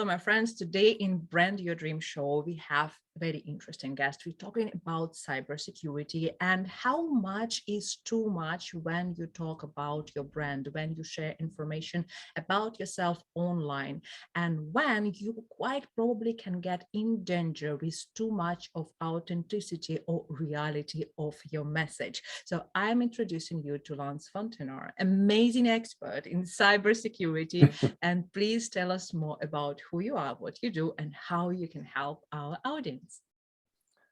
Hello, my friends. Today in Brand Your Dream Show, we have a very interesting guest. We're talking about cybersecurity and how much is too much when you talk about your brand, when you share information about yourself online, and when you quite probably can get in danger with too much of authenticity or reality of your message. So I'm introducing you to Lance Fontenot, amazing expert in cybersecurity. And please tell us more about who you are, what you do, and how you can help our audience.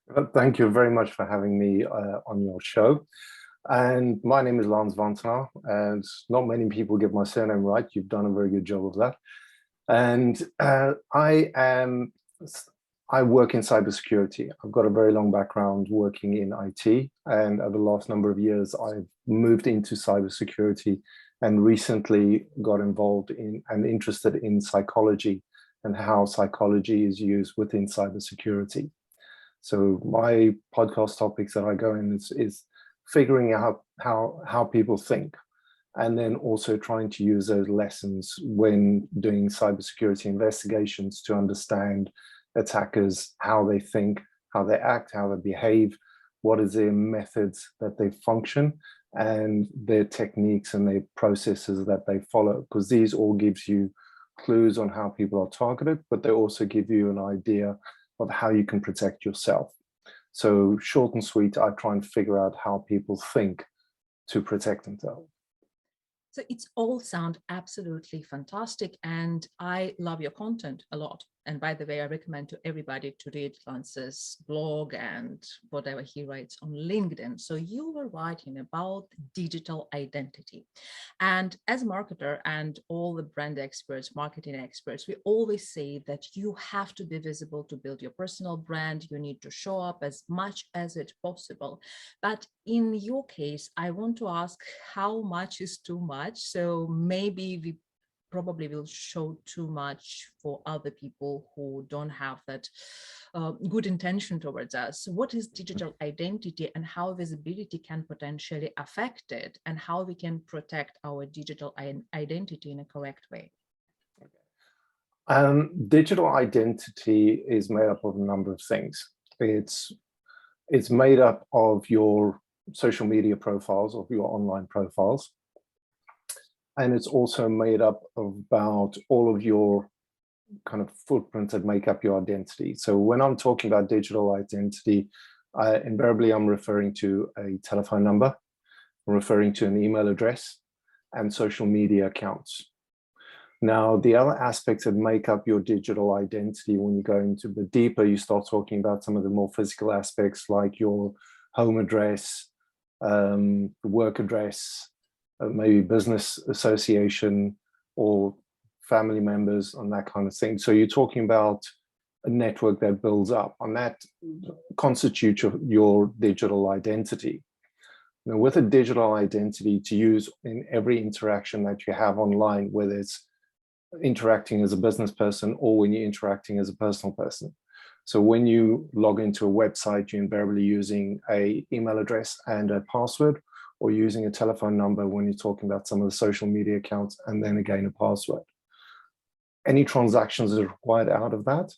Well, thank you very much for having me on your show. And my name is Lance Fontenot, and not many people get my surname right. You've done a very good job of that. And I work in cybersecurity. I've got a very long background working in IT, and over the last number of years, I've moved into cybersecurity and recently got involved in and interested in psychology and how psychology is used within cybersecurity. So my podcast topics that I go in is figuring out how people think, and then also trying to use those lessons when doing cybersecurity investigations to understand attackers, how they think, how they act, how they behave, what is their methods that they function, and their techniques and their processes that they follow, because these all gives you clues on how people are targeted, but they also give you an idea of how you can protect yourself. So short and sweet, I try and figure out how people think to protect themselves. So it's all sound absolutely fantastic, and I love your content a lot. And by the way, I recommend to everybody to read Lance's blog and whatever he writes on LinkedIn. So you were writing about digital identity. And as a marketer and all the brand experts, marketing experts, we always say that you have to be visible to build your personal brand. You need to show up as much as it's possible. But in your case, I want to ask how much is too much? So maybe we probably will show too much for other people who don't have that good intention towards us. So what is digital identity and how visibility can potentially affect it, and how we can protect our digital identity in a correct way? Digital identity is made up of a number of things. It's made up of your social media profiles, of your online profiles. And it's also made up of about all of your kind of footprints that make up your identity. So when I'm talking about digital identity, invariably I'm referring to a telephone number, I'm referring to an email address, and social media accounts. Now, the other aspects that make up your digital identity, when you go into the deeper, you start talking about some of the more physical aspects like your home address, work address, maybe business association or family members and that kind of thing. So you're talking about a network that builds up, and that constitutes your digital identity. Now, with a digital identity to use in every interaction that you have online, whether it's interacting as a business person or when you're interacting as a personal person. So when you log into a website, you're invariably using an email address and a password, or using a telephone number when you're talking about some of the social media accounts, and then again a password. Any transactions that are required out of that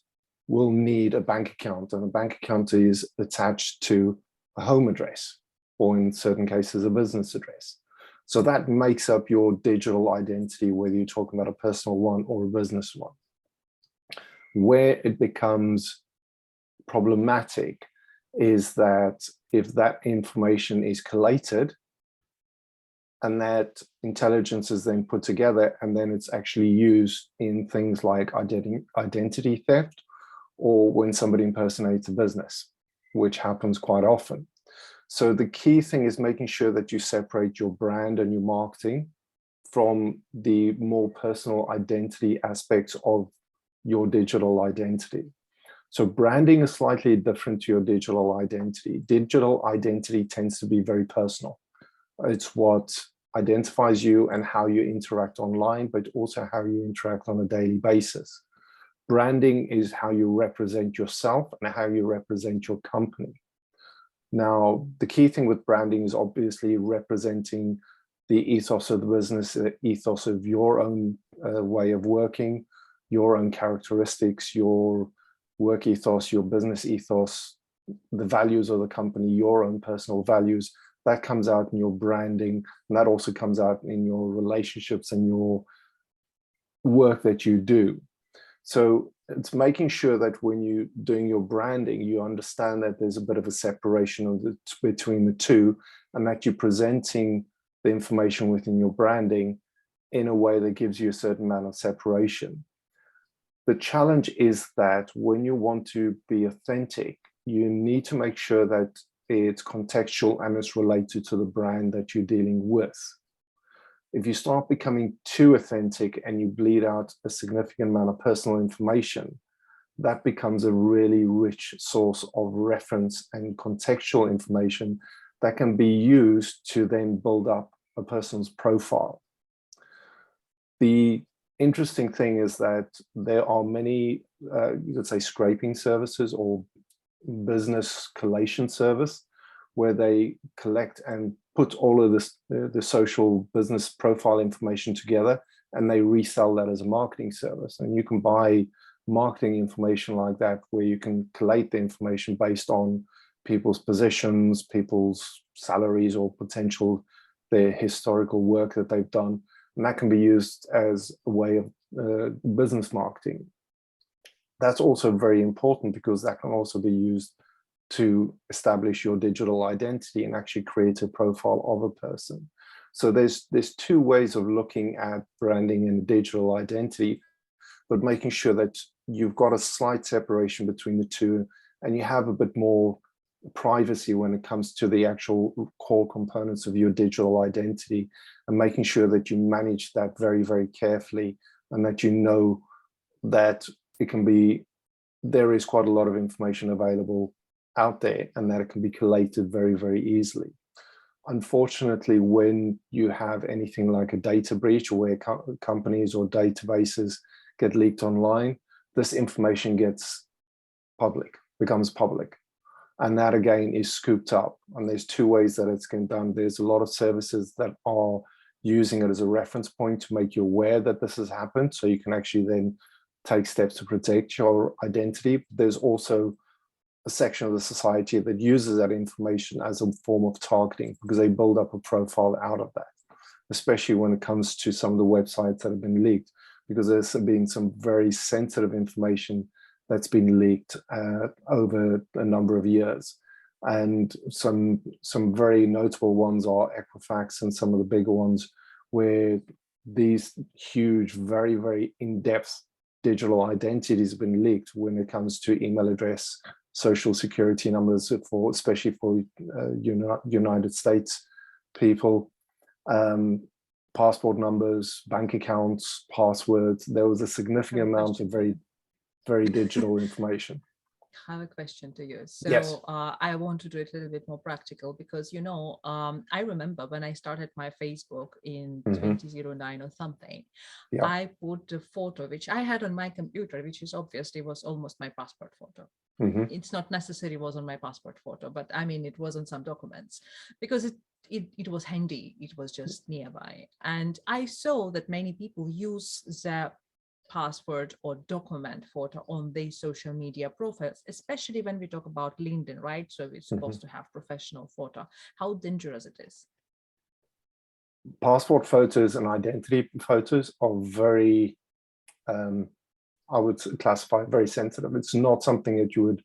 will need a bank account, and a bank account is attached to a home address, or in certain cases, a business address. So that makes up your digital identity, whether you're talking about a personal one or a business one. Where it becomes problematic is that if that information is collated and that intelligence is then put together and then it's actually used in things like identity theft, or when somebody impersonates a business, which happens quite often. So the key thing is making sure that you separate your brand and your marketing from the more personal identity aspects of your digital identity. So branding is slightly different to your digital identity. Digital identity tends to be very personal. It's what identifies you and how you interact online, but also how you interact on a daily basis. Branding is how you represent yourself and how you represent your company. Now, the key thing with branding is obviously representing the ethos of the business, the ethos of your own way of working, your own characteristics, your work ethos, your business ethos, the values of the company, your own personal values. That comes out in your branding, and that also comes out in your relationships and your work that you do. So it's making sure that when you're doing your branding, you understand that there's a bit of a separation between the two, and that you're presenting the information within your branding in a way that gives you a certain amount of separation. The challenge is that when you want to be authentic, you need to make sure that it's contextual and it's related to the brand that you're dealing with. If you start becoming too authentic and you bleed out a significant amount of personal information, that becomes a really rich source of reference and contextual information that can be used to then build up a person's profile. The interesting thing is that there are many, you could say, scraping services or business collation service, where they collect and put all of this, the social business profile information together, and they resell that as a marketing service. And you can buy marketing information like that, where you can collate the information based on people's positions, people's salaries, or potential, their historical work that they've done. And that can be used as a way of business marketing. That's also very important, because that can also be used to establish your digital identity and actually create a profile of a person. So there's two ways of looking at branding and digital identity, but making sure that you've got a slight separation between the two, and you have a bit more privacy when it comes to the actual core components of your digital identity, and making sure that you manage that very, very carefully, and that you know that it can be, there is quite a lot of information available out there, and that it can be collated very, very easily. Unfortunately, when you have anything like a data breach, or where companies or databases get leaked online, this information gets public, becomes public. And that again is scooped up. And there's two ways that it's getting done. There's a lot of services that are using it as a reference point to make you aware that this has happened, so you can actually then take steps to protect your identity. There's also a section of the society that uses that information as a form of targeting, because they build up a profile out of that, especially when it comes to some of the websites that have been leaked, because there's been some very sensitive information that's been leaked over a number of years. And some very notable ones are Equifax and some of the bigger ones, where these huge, very, very in-depth digital identities have been leaked when it comes to email address, social security numbers, for especially for United States people, passport numbers, bank accounts, passwords. There was a significant amount of very, very digital information. I have a question to you. So yes. I want to do it a little bit more practical, because, you know, I remember when I started my Facebook in 2009 or something, yeah. I put a photo which I had on my computer, which is obviously was almost my passport photo. It's not necessarily was on my passport photo, but I mean, it was on some documents, because it was handy. It was just nearby. And I saw that many people use the password or document photo on their social media profiles, especially when we talk about LinkedIn, right? So it's supposed to have professional photo. How dangerous it is? Passport photos and identity photos are very, I would classify very sensitive. It's not something that you would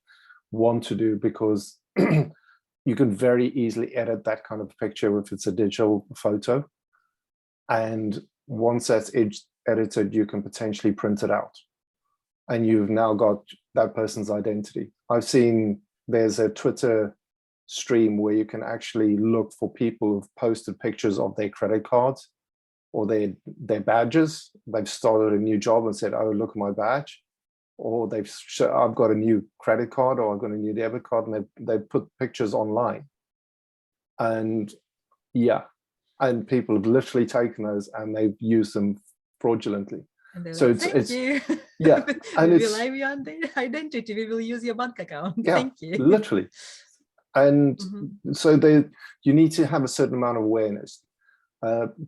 want to do, because you can very easily edit that kind of picture if it's a digital photo. And once that's edited, you can potentially print it out, and you've now got that person's identity. I've seen there's a Twitter stream where you can actually look for people who've posted pictures of their credit cards or their badges. They've started a new job and said, oh, look at my badge. Or I've got a new credit card, or I've got a new debit card, and they've put pictures online. And yeah, and people have literally taken those and they've used them fraudulently. So like, it's you. Yeah, and we will rely on the identity. We will use your bank account. Yeah, thank you. Literally. And so you need to have a certain amount of awareness.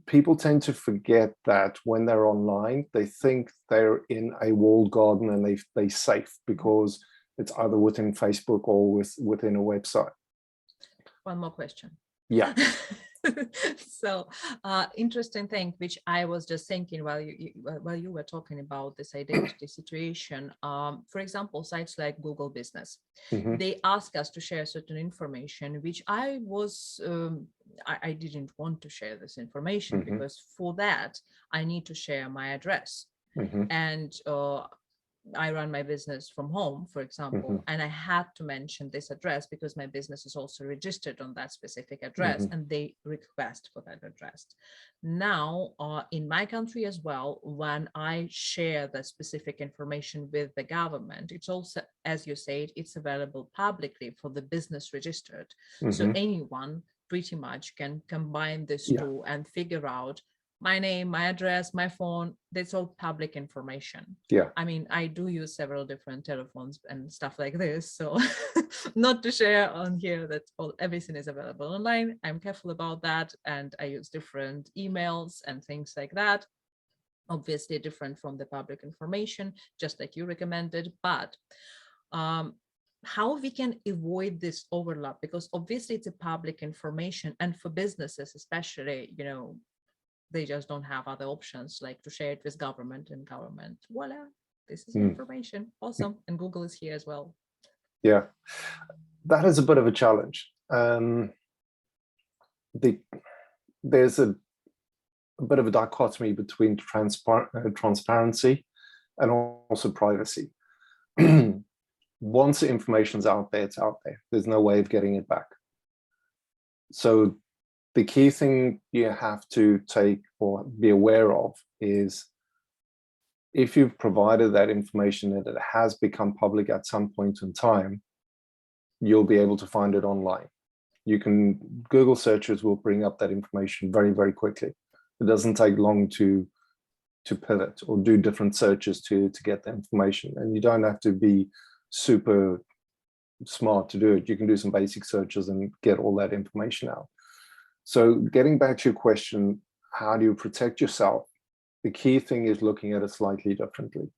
People tend to forget that when they're online, they think they're in a walled garden and they're safe because it's either within Facebook or within a website. One more question. Yeah. So interesting thing, which I was just thinking while you were talking about this identity situation. For example, sites like Google Business, Mm-hmm. they ask us to share certain information, which I didn't want to share this information, Mm-hmm. because for that I need to share my address. Mm-hmm. And I run my business from home, for example, Mm-hmm. and I had to mention this address because my business is also registered on that specific address, Mm-hmm. and they request for that address. Now, in my country as well, when I share the specific information with the government, it's also, as you said, it's available publicly for the business registered. So Mm-hmm. anyone pretty much can combine these Yeah. two and figure out my name, my address, my phone. That's all public information. Yeah. I mean, I do use several different telephones and stuff like this. So not to share on here that everything is available online. I'm careful about that. And I use different emails and things like that. Obviously different from the public information, just like you recommended. But how we can avoid this overlap, because obviously it's a public information, and for businesses especially, they just don't have other options like to share it with government, and government, voila, this is information. Awesome. And Google is here as well. Yeah, that is a bit of a challenge. There's a bit of a dichotomy between transparency and also privacy. Once the information's out there, it's out there. There's no way of getting it back. So the key thing you have to take or be aware of is, if you've provided that information and it has become public at some point in time, you'll be able to find it online. Google searches will bring up that information very, very quickly. It doesn't take long to pivot or do different searches to get the information. And you don't have to be super smart to do it. You can do some basic searches and get all that information out. So getting back to your question, how do you protect yourself? The key thing is looking at it slightly differently.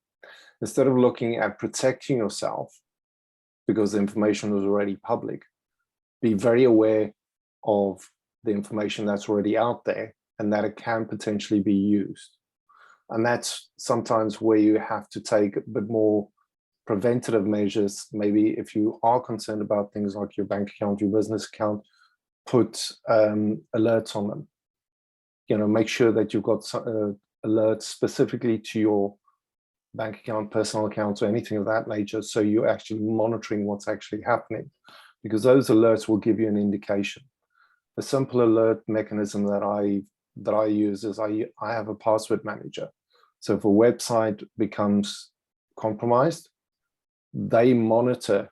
Instead of looking at protecting yourself because the information is already public, be very aware of the information that's already out there and that it can potentially be used. And that's sometimes where you have to take a bit more preventative measures. Maybe if you are concerned about things like your bank account, your business account, put alerts on them. Make sure that you've got alerts specifically to your bank account, personal accounts, or anything of that nature, so you're actually monitoring what's actually happening, because those alerts will give you an indication. A simple alert mechanism that I use is I have a password manager. So if a website becomes compromised, they monitor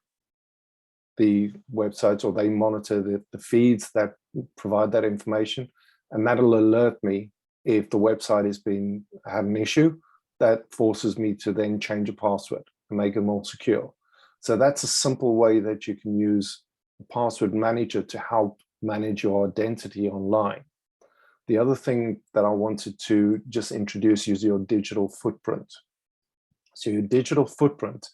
the websites, or they monitor the feeds that provide that information, and that'll alert me if the website has had an issue. That forces me to then change a password and make it more secure. So that's a simple way that you can use a password manager to help manage your identity online. The other thing that I wanted to just introduce is your digital footprint. So your digital footprint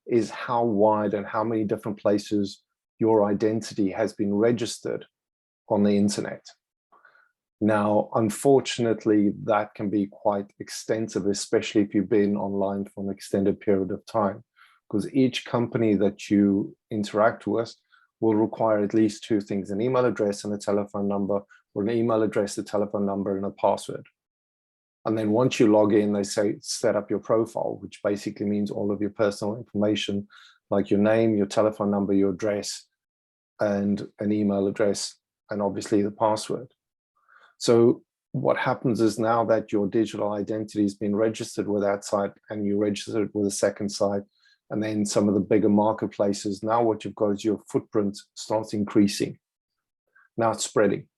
is how wide and how many different places your identity has been registered on the internet. Now, unfortunately, that can be quite extensive, especially if you've been online for an extended period of time, because each company that you interact with will require at least two things: an email address and a telephone number, or an email address, a telephone number, and a password. And then once you log in, they say set up your profile, which basically means all of your personal information, like your name, your telephone number, your address, and an email address, and obviously the password. So what happens is, now that your digital identity has been registered with that site, and you register it with a second site, and then some of the bigger marketplaces, now what you've got is your footprint starts increasing. Now it's spreading.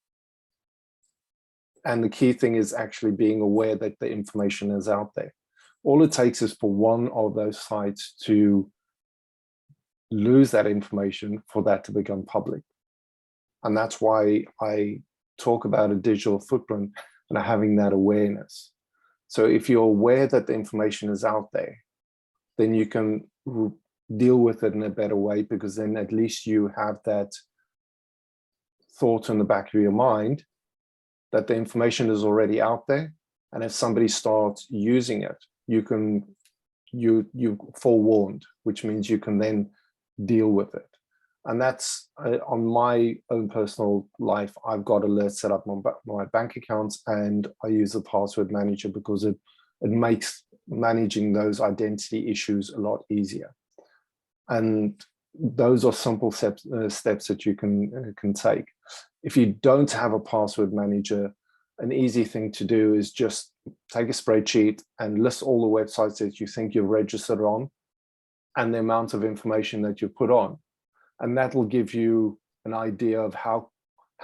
And the key thing is actually being aware that the information is out there. All it takes is for one of those sites to lose that information for that to become public. And that's why I talk about a digital footprint and having that awareness. So if you're aware that the information is out there, then you can deal with it in a better way, because then at least you have that thought in the back of your mind that the information is already out there. And if somebody starts using it, you forewarned, which means you can then deal with it. And that's on my own personal life. I've got alerts set up on my bank accounts, and I use the password manager because it makes managing those identity issues a lot easier. And those are simple steps that you can take. If you don't have a password manager, an easy thing to do is just take a spreadsheet and list all the websites that you think you're registered on and the amount of information that you put on. And that will give you an idea of how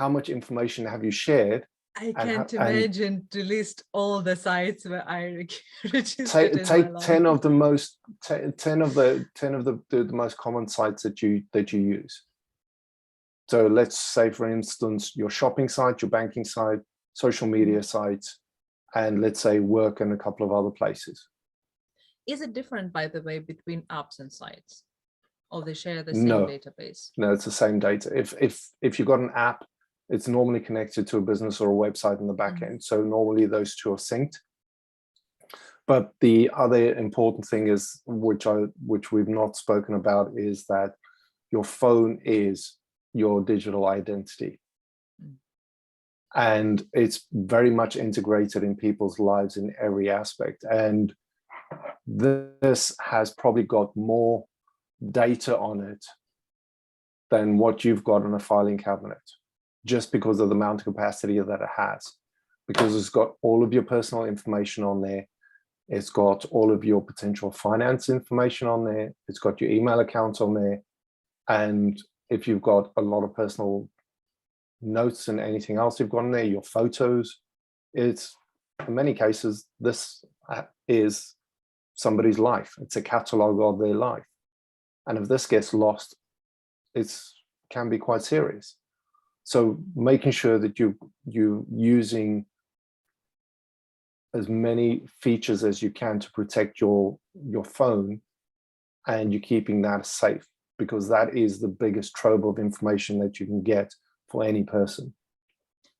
much information have you shared. I can't imagine to list all the sites where I registered take 10 of the most 10 of the most common sites that you use. So let's say, for instance, your shopping site, your banking site, social media sites, and let's say work in a couple of other places. Is it different, by the way, between apps and sites? Or they share the same database? No, it's the same data. If you've got an app, it's normally connected to a business or a website in the back end. So normally those two are synced. But the other important thing is, which we've not spoken about, is that your phone is your digital identity. And it's very much integrated in people's lives in every aspect. And this has probably got more data on it than what you've got in a filing cabinet, just because of the amount of capacity that it has, because it's got all of your personal information on there. It's got all of your potential finance information on there. It's got your email accounts on there. And if you've got a lot of personal notes and anything else you've got in there, your photos, it's, in many cases, this is somebody's life. It's a catalog of their life. And if this gets lost, it can be quite serious. So making sure that you're using as many features as you can to protect your phone, and you're keeping that safe, because that is the biggest trove of information that you can get for any person.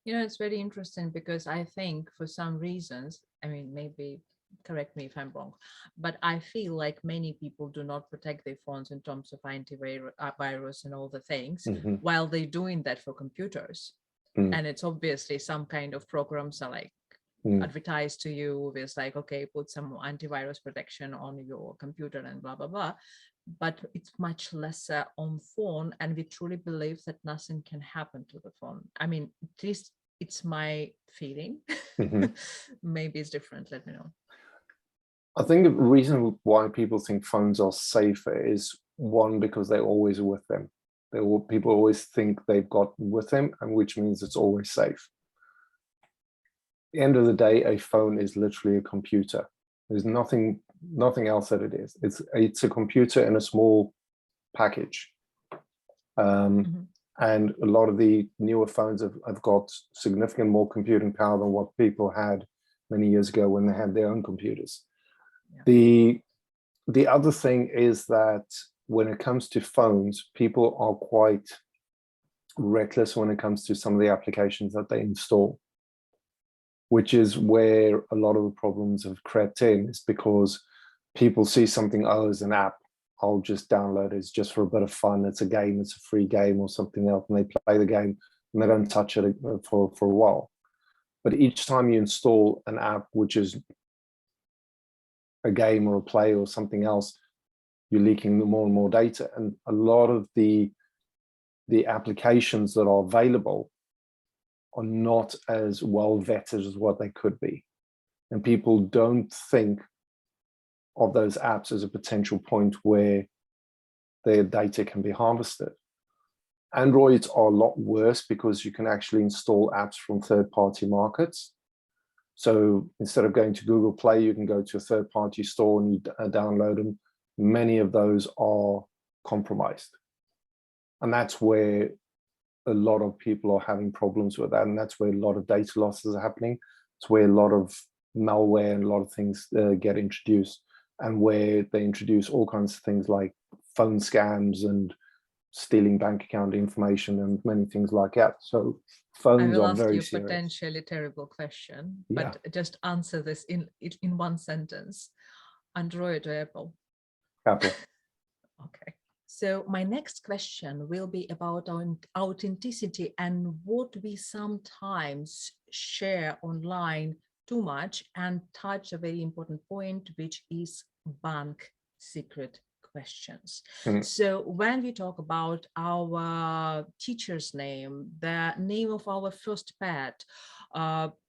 You know, it's very interesting, because I think for some reasons, I mean, maybe correct me if I'm wrong, but I feel like many people do not protect their phones in terms of antivirus and all the things, while they're doing that for computers. And it's obviously some kind of programs are like advertised to you. It's like, okay, put some antivirus protection on your computer and blah, blah, blah. But it's much lesser on phone. And we truly believe that nothing can happen to the phone. I mean, at least it's my feeling. Maybe it's different. Let me know. I think the reason why people think phones are safer is, one, because they're always with them. People always think they've got with them, and which means it's always safe. At the end of the day, a phone is literally a computer. There's nothing else that it is. It's a computer in a small package. And a lot of the newer phones have got significant more computing power than what people had many years ago when they had their own computers. Yeah. The other thing is that when it comes to phones, people are quite reckless when it comes to some of the applications that they install, which is where a lot of the problems have crept in. Is because people see something, oh, as an app, I'll just download it. It's just for a bit of fun. It's a game, it's a free game or something else, and they play the game and they don't touch it for a while. But each time you install an app, which is a game or a play or something else, you're leaking more and more data. And a lot of the applications that are available are not as well vetted as what they could be. And people don't think of those apps as a potential point where their data can be harvested. Androids are a lot worse because you can actually install apps from third-party markets. So instead of going to Google Play, you can go to a third-party store and you download them. Many of those are compromised. And that's where a lot of people are having problems with that, and that's where a lot of data losses are happening. It's where a lot of malware and a lot of things get introduced, and where they introduce all kinds of things like phone scams and stealing bank account information and many things like that. So phones I will are ask very you a serious. potentially terrible question, Yeah. but just answer this in one sentence. Android or Apple? Apple. Okay. So my next question will be about authenticity and what we sometimes share online too much and touch a very important point, which is bank secret questions. So when we talk about our teacher's name, the name of our first pet,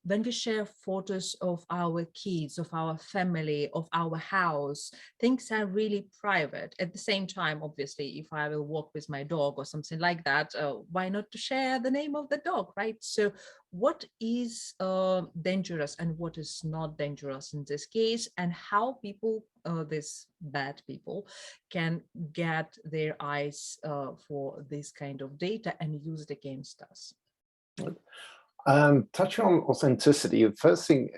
when we share photos of our kids, of our family, of our house, things are really private. At the same time, obviously, if I will walk with my dog or something like that, why not to share the name of the dog, right? So what is dangerous and what is not dangerous in this case, and how people, these bad people, can get their eyes for this kind of data and use it against us? Touching on authenticity, the first thing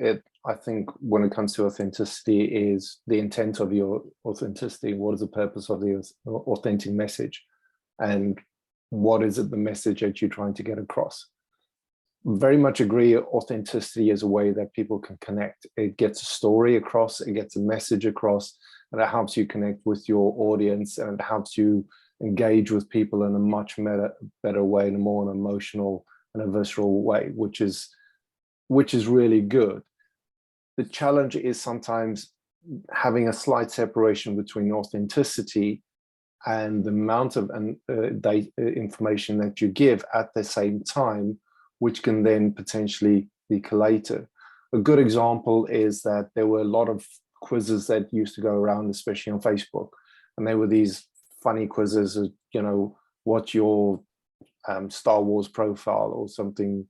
I think when it comes to authenticity is the intent of your authenticity. What is the purpose of the authentic message? And what is it, the message that you're trying to get across? Very much agree, authenticity is a way that people can connect. It gets a story across, it gets a message across, and it helps you connect with your audience, and it helps you engage with people in a much better way, in a more emotional and a visceral way, which is really good. The challenge is sometimes having a slight separation between authenticity and the amount of information that you give at the same time, which can then potentially be collated. A good example is that there were a lot of quizzes that used to go around, especially on Facebook, and there were these funny quizzes, you know, what's your Star Wars profile or something,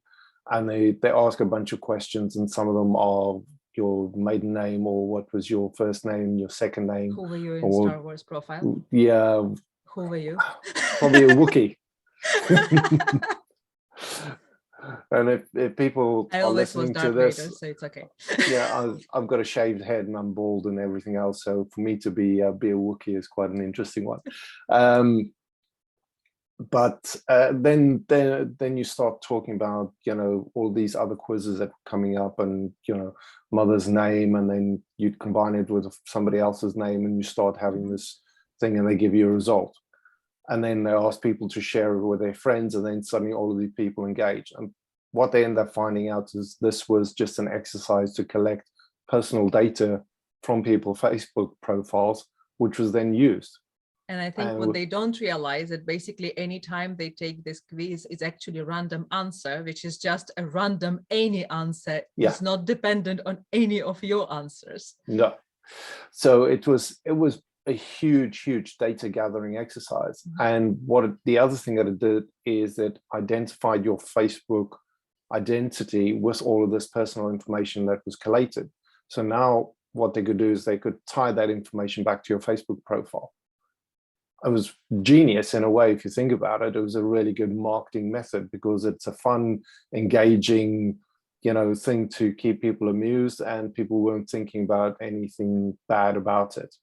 and they ask a bunch of questions, and some of them are your maiden name, or what was your first name, your second name. Who were you in Star Wars profile? Yeah. Who were you? Probably a Wookiee. And if people are listening to this, Vader, so it's okay. Yeah, I've got a shaved head and I'm bald and everything else, so for me to be a Wookiee is quite an interesting one. But then you start talking about, you know, all these other quizzes that are coming up, and, you know, mother's name, and then you combine it with somebody else's name, and you start having this thing, and they give you a result. And then they ask people to share it with their friends, and then suddenly all of these people engage. And what they end up finding out is this was just an exercise to collect personal data from people's Facebook profiles, which was then used. And I think what they don't realize that basically anytime they take this quiz, it's actually a random answer, which is just a random any answer. Yeah. It's not dependent on any of your answers. No. So it was a huge data gathering exercise. And the other thing that it did is that identified your Facebook identity with all of this personal information that was collated. So now what they could do is they could tie that information back to your Facebook profile. It was genius in a way, if you think about it. It was a really good marketing method, because it's a fun, engaging, you know, thing to keep people amused, and people weren't thinking about anything bad about it.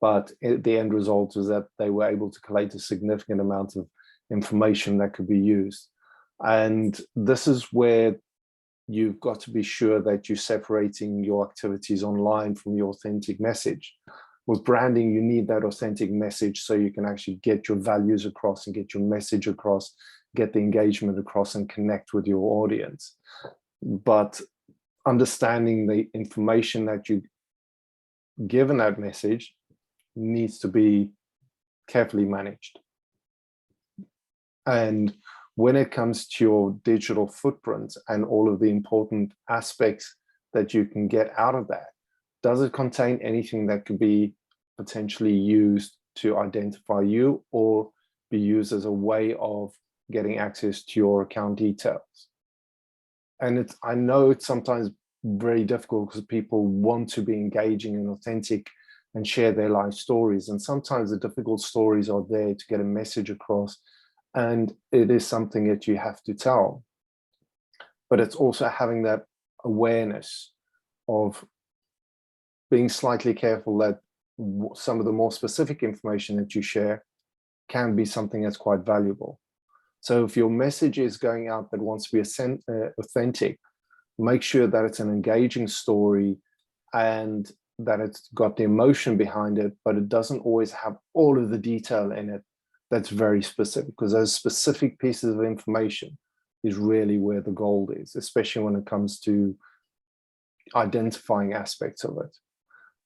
But the end result was that they were able to collate a significant amount of information that could be used. And this is where you've got to be sure that you're separating your activities online from your authentic message. With branding, you need that authentic message so you can actually get your values across and get your message across, get the engagement across, and connect with your audience. But understanding the information that you give in that message needs to be carefully managed. And when it comes to your digital footprint and all of the important aspects that you can get out of that, does it contain anything that could be potentially used to identify you, or be used as a way of getting access to your account details? And I know it's sometimes very difficult, because people want to be engaging and authentic and share their life stories. And sometimes the difficult stories are there to get a message across And it is something that you have to tell. But it's also having that awareness of being slightly careful that some of the more specific information that you share can be something that's quite valuable. So if your message is going out that wants to be authentic, make sure that it's an engaging story and that it's got the emotion behind it, but it doesn't always have all of the detail in it that's very specific, because those specific pieces of information is really where the gold is, especially when it comes to identifying aspects of it.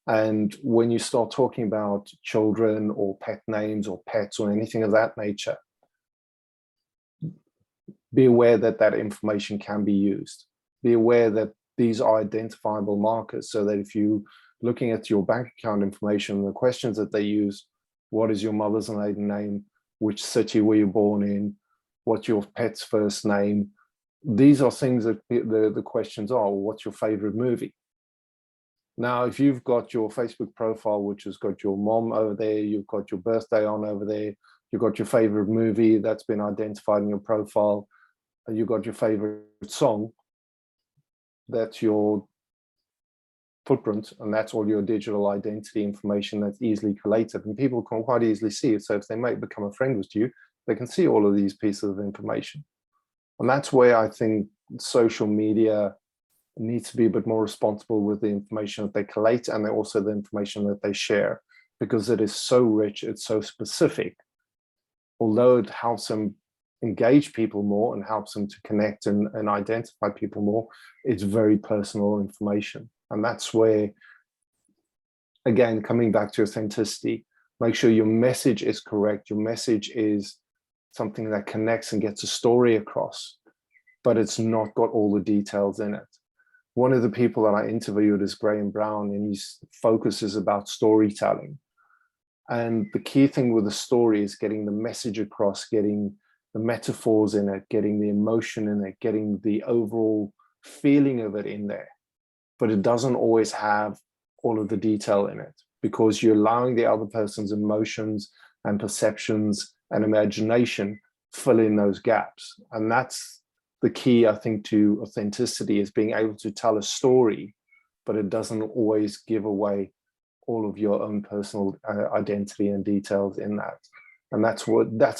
And when you start talking about children or pet names or pets or anything of that nature, be aware that that information can be used. Be aware that these are identifiable markers, so that if you looking at your bank account information, the questions that they use, what is your mother's maiden name? Which city were you born in? What's your pet's first name? These are things that the questions are. What's your favorite movie? Now, if you've got your Facebook profile, which has got your mom over there, you've got your birthday on over there, you've got your favorite movie that's been identified in your profile, and you've got your favorite song, that's your footprint, and that's all your digital identity information that's easily collated, and people can quite easily see it. So if they might become a friend with you, they can see all of these pieces of information. And that's where I think social media needs to be a bit more responsible with the information that they collate, and also the information that they share, because it is so rich, it's so specific. Although it helps them engage people more and helps them to connect and identify people more, it's very personal information. And that's where, again, coming back to authenticity, make sure your message is correct. Your message is something that connects and gets a story across, but it's not got all the details in it. One of the people that I interviewed is Graham Brown, and his focus is about storytelling. And the key thing with the story is getting the message across, getting the metaphors in it, getting the emotion in it, getting the overall feeling of it in there. But it doesn't always have all of the detail in it, because you're allowing the other person's emotions and perceptions and imagination fill in those gaps. And that's the key, I think, to authenticity, is being able to tell a story, but it doesn't always give away all of your own personal identity and details in that. And that's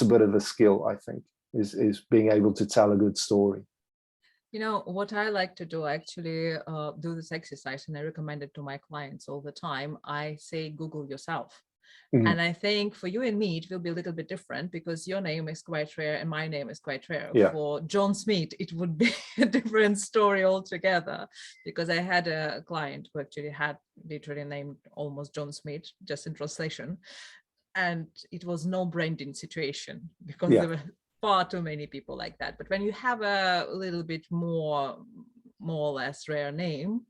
a bit of a skill, I think, is being able to tell a good story. You know, what I like to do, I actually do this exercise, and I recommend it to my clients all the time. I say, Google yourself. And I think for you and me, it will be a little bit different, because your name is quite rare and my name is quite rare. Yeah. For John Smith, it would be a different story altogether, because I had a client who actually had literally named almost John Smith, just in translation. And it was no branding situation, because there were far too many people like that. But when you have a little bit more or less rare name,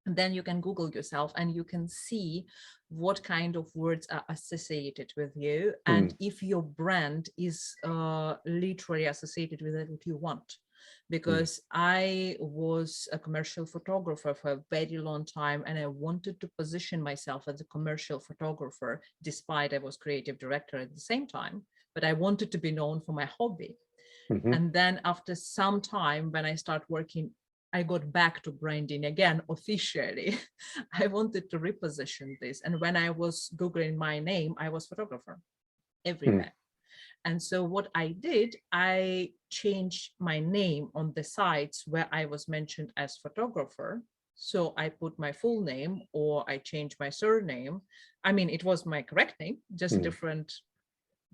and then you can Google yourself and you can see what kind of words are associated with you, and if your brand is literally associated with it, what you want. Because I was a commercial photographer for a very long time, and I wanted to position myself as a commercial photographer, despite I was creative director at the same time, but I wanted to be known for my hobby. And then after some time, when I start working, I got back to branding again officially. I wanted to reposition this. And when I was Googling my name, I was photographer everywhere. And so what I did, I changed my name on the sites where I was mentioned as photographer. So I put my full name, or I changed my surname. I mean, it was my correct name, just different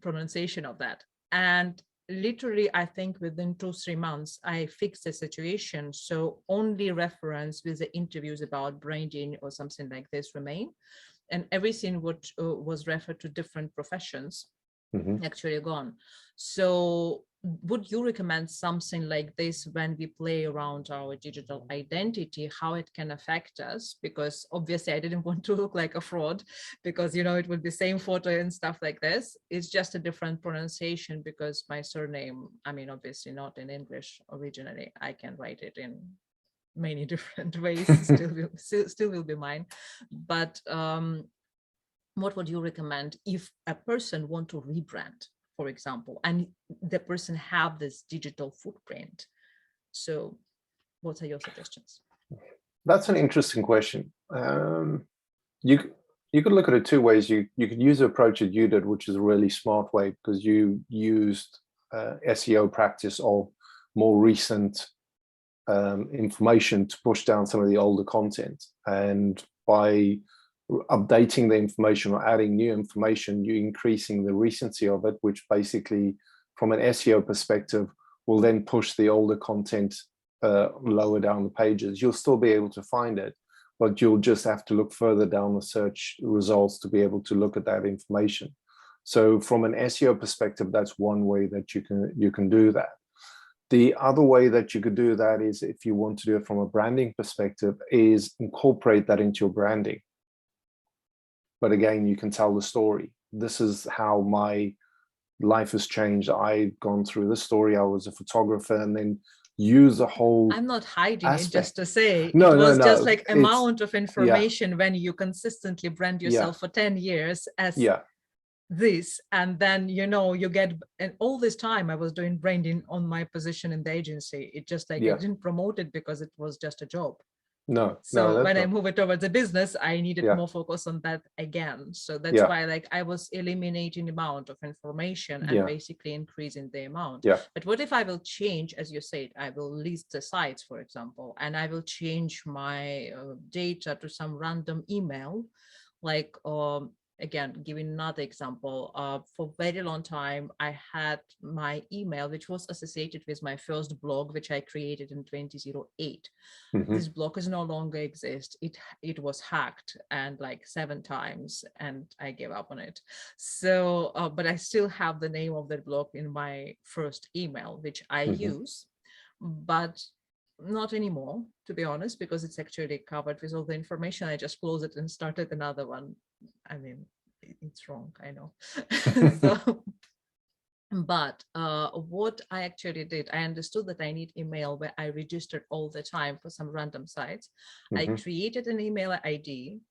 pronunciation of that. And literally, I think within 2-3 months, I fixed the situation. So only reference with the interviews about branding or something like this remain. And everything what was referred to different professions actually gone. So would you recommend something like this when we play around our digital identity, how it can affect us? Because obviously I didn't want to look like a fraud, because, you know, it would be same photo and stuff like this. It's just a different pronunciation, because my surname, I mean, obviously not in English originally. I can write it in many different ways, still will be mine. But what would you recommend if a person want to rebrand, for example, and the person have this digital footprint. So what are your suggestions? That's an interesting question. You could look at it two ways. You could use the approach that you did, which is a really smart way, because you used SEO practice of more recent information to push down some of the older content. And by updating the information or adding new information, you're increasing the recency of it, which basically, from an SEO perspective, will then push the older content lower down the pages. You'll still be able to find it, but you'll just have to look further down the search results to be able to look at that information. So from an SEO perspective, that's one way that you can do that. The other way that you could do that is, if you want to do it from a branding perspective, is incorporate that into your branding. But again, you can tell the story. This is how my life has changed. I've gone through this story. I was a photographer, and then use the whole I'm not hiding aspect. it, just to say, No, it was no, just no. like amount of information when you consistently brand yourself Yeah. for 10 years as Yeah. this, and then you get, and all this time I was doing branding on my position in the agency. It just like, Yeah. I didn't promote it because it was just a job. No, So no, when I not. move it towards a business, I needed Yeah. more focus on that again. So that's Yeah. why like I was eliminating the amount of information and Yeah. basically increasing the amount. Yeah. But what if I will change, as you said, I will list the sites, for example, and I will change my data to some random email, like again, giving another example, for a very long time, I had my email, which was associated with my first blog, which I created in 2008. Mhm. This blog is no longer exist. It was hacked and like 7 times, and I gave up on it. So, but I still have the name of that blog in my first email, which I Mhm. use, but not anymore, to be honest, because it's actually covered with all the information. I just closed it and started another one. I mean, it's wrong, I know. So, but what I actually did, I understood that I need email where I registered all the time for some random sites. I Mhm. created an email ID,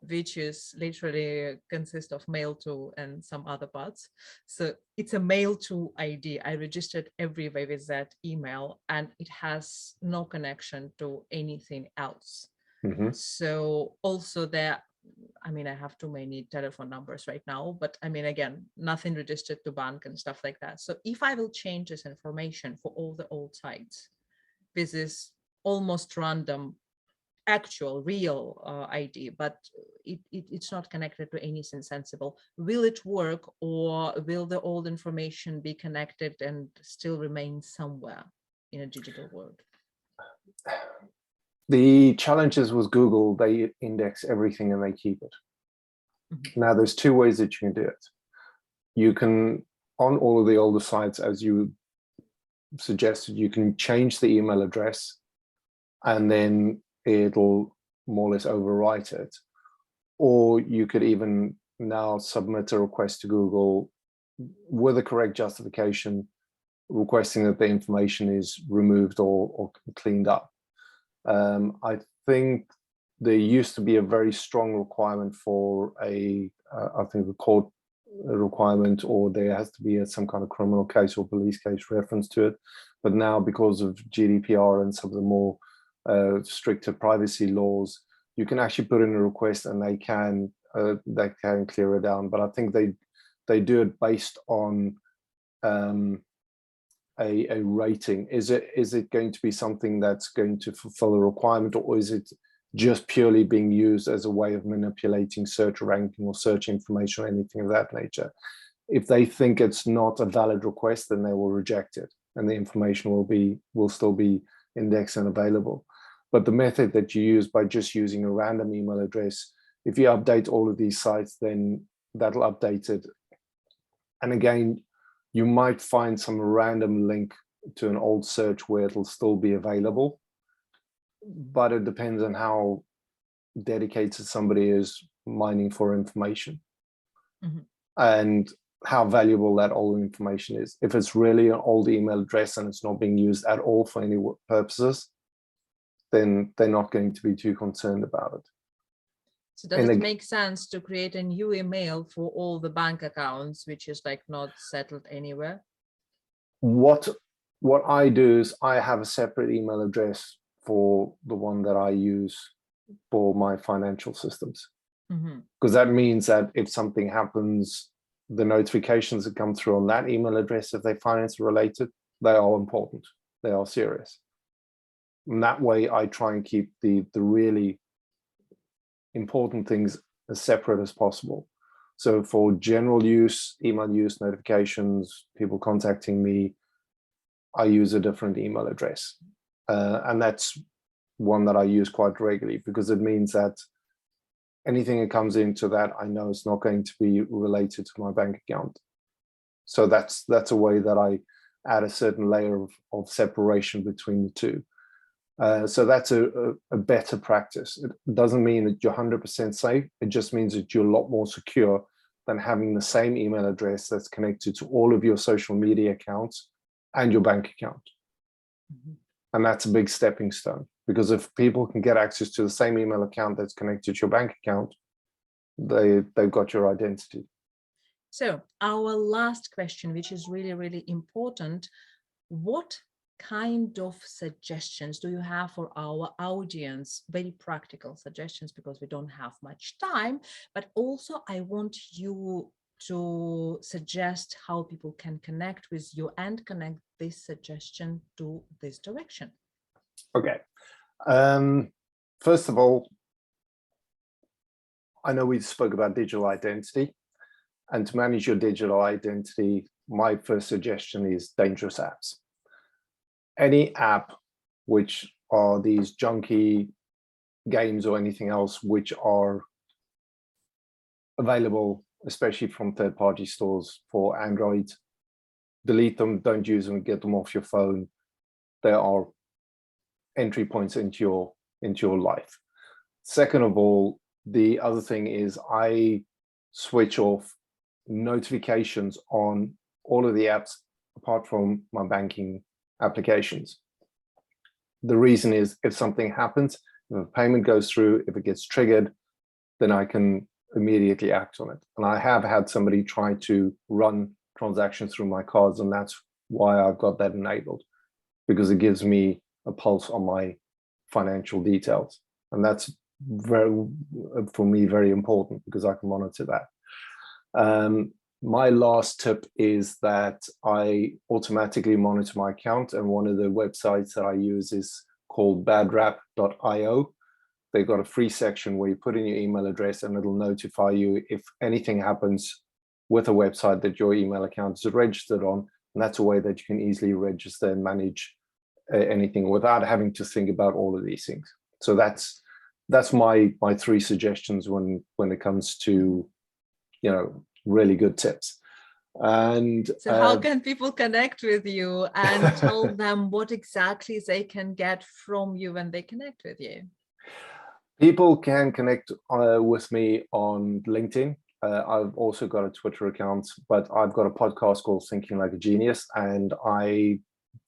which is literally consists of mail to and some other parts. So it's a mail to ID. I registered everywhere with that email, and it has no connection to anything else. Mhm. So also there, I mean, I have too many telephone numbers right now, but I mean, again, nothing registered to bank and stuff like that. So if I will change this information for all the old sites, this is almost random, actual, real ID, but it's not connected to anything sensible. Will it work, or will the old information be connected and still remain somewhere in a digital world? The challenges with Google, they index everything and they keep it. Mhm. Now, there's two ways that you can do it. You can, on all of the older sites, as you suggested, you can change the email address, and then it'll more or less overwrite it. Or you could even now submit a request to Google with the correct justification, requesting that the information is removed or cleaned up. I think there used to be a very strong requirement for I think a court requirement, or there has to be some kind of criminal case or police case reference to it. But now, because of GDPR and some of the more stricter privacy laws, you can actually put in a request and they can clear it down. But I think they do it based on a rating. Is it going to be something that's going to fulfill a requirement, or is it just purely being used as a way of manipulating search ranking or search information or anything of that nature? If they think it's not a valid request, then they will reject it, and the information will still be indexed and available. But the method that you use by just using a random email address, if you update all of these sites, then that'll update it. And again, you might find some random link to an old search where it'll still be available, but it depends on how dedicated somebody is mining for information. Mhm. And how valuable that old information is. If it's really an old email address and it's not being used at all for any purposes, then they're not going to be too concerned about it. So does it make sense to create a new email for all the bank accounts, which is like not settled anywhere? What I do is I have a separate email address for the one that I use for my financial systems. Because that means that if something happens, the notifications that come through on that email address, if they're finance related, they are important. They are serious. And that way I try and keep the really important things as separate as possible. So for general use, email use, notifications, people contacting me, I use a different email address. And that's one that I use quite regularly, because it means that anything that comes into that, I know it's not going to be related to my bank account. So that's a way that I add a certain layer of separation between the two. So that's a better practice. It doesn't mean that you're 100% safe. It just means that you're a lot more secure than having the same email address that's connected to all of your social media accounts and your bank account. And that's a big stepping stone, because if people can get access to the same email account that's connected to your bank account, they've got your identity. So our last question, which is really, really important, what kind of suggestions do you have for our audience? Very practical suggestions, because we don't have much time, but also I want you to suggest how people can connect with you and connect this suggestion to this direction. Okay. First of all, I know we spoke about digital identity, and to manage your digital identity, my first suggestion is dangerous apps. Any app which are these junky games or anything else which are available, especially from third-party stores for Android, delete them, don't use them, get them off your phone. There are entry points into your life. Second of all, the other thing is I switch off notifications on all of the apps apart from my banking applications. The reason is, if something happens, if a payment goes through, if it gets triggered, then I can immediately act on it. And I have had somebody try to run transactions through my cards, and that's why I've got that enabled, because it gives me a pulse on my financial details. And that's for me, very important, because I can monitor that. My last tip is that I automatically monitor my account, and one of the websites that I use is called badrap.io. They've got a free section where you put in your email address and it'll notify you if anything happens with a website that your email account is registered on. And that's a way that you can easily register and manage anything without having to think about all of these things. So that's my three suggestions when it comes to, really good tips. And so how can people connect with you and tell them what exactly they can get from you when they connect with you? People can connect with me on LinkedIn. I've also got a Twitter account, but I've got a podcast called Thinking Like a Genius, and I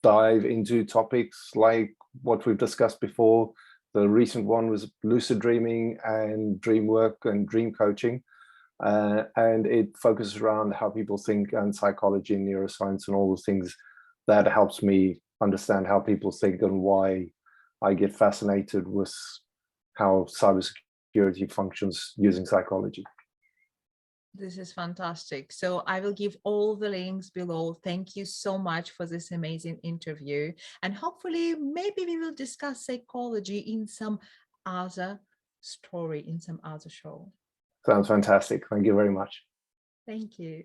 dive into topics like what we've discussed before. The recent one was lucid dreaming and dream work and dream coaching. And it focuses around how people think and psychology and neuroscience and all the things that helps me understand how people think and why I get fascinated with how cybersecurity functions using psychology. This is fantastic. So I will give all the links below. Thank you so much for this amazing interview. And hopefully, maybe we will discuss psychology in some other story, in some other show. Sounds fantastic. Thank you very much. Thank you.